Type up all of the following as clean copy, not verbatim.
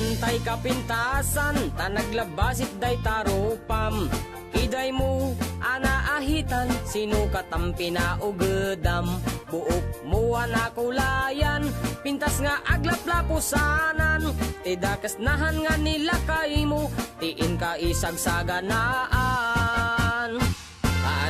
kantay kapintasan, tanaglabasit day tarupam. Iday mo, anaahitan, sino katam pinaugedam. Buok mo anakulayan, pintas nga aglaplapusanan. Tidakas nahan nga nila kay mo, tiin ka isagsaganaan.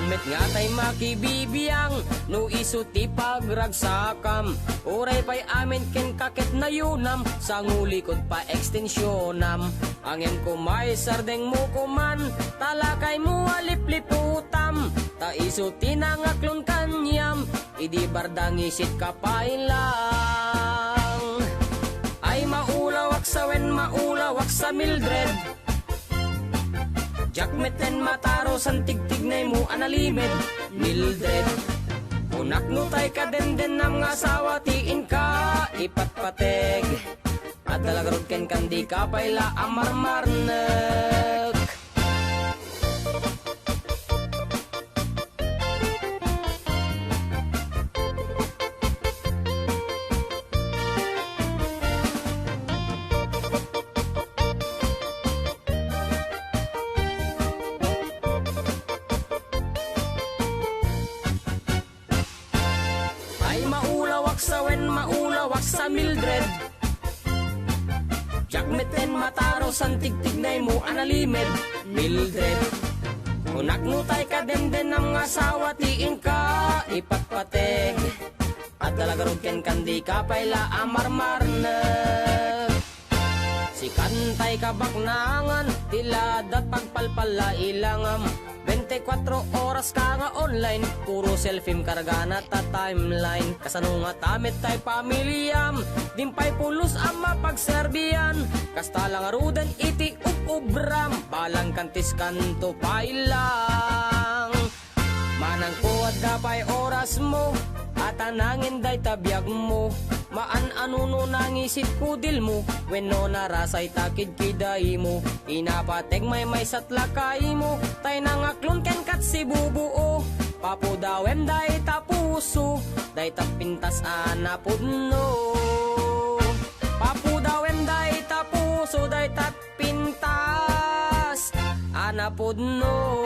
Met nga tay makibibiyang, no iso ti pagragsakam. Uray pa'y amin ken kakit na yunam, sa ngulikod pa ekstensyonam. Angin ko may sardeng mo kuman, talakay mo alipliputam. Ta iso tinangaklon kanyam, idi bardang isit kapailang. Ay maulawak sa wen, maulawak sa Mildred. Jakmeten mataro san tigtignay mo analimed Mildred. Unak no tay ka den nam nga asawa tiin ka ipatpateg. At dalagarod ken kandi ka payla amarmarnek. Sawen maulawak sa Mildred. Jakmeten mataro san tigtignay mo analimed Mildred. Unak no tay ka den nam nga asawa tiin ka ipatpateg. At dalagarog ken kandi ka payla amarmarnek. Si kantay kabaknangan, tiladat pagpalpala ilangam. 24 oras ka nga online, puro selfie karga na ta timeline. Kasano nga tamit tay pamilyam, dimpay pulos ang mapagserbiyan. Kasta lang arudan iti ubram, balang kantis kanto pailang. Manang kuwad dapay oras mo, at anangin day tabiyag mo. Maan anuno nangisit kudil mo, wenno narasay takid kiday mo. Inapateg may satlakay mo, tay nangaklon ken kat si bubuo. Papudawem day tapuso, day tapintas anapudno. Papudawem day tapuso, day tapintas anapudno.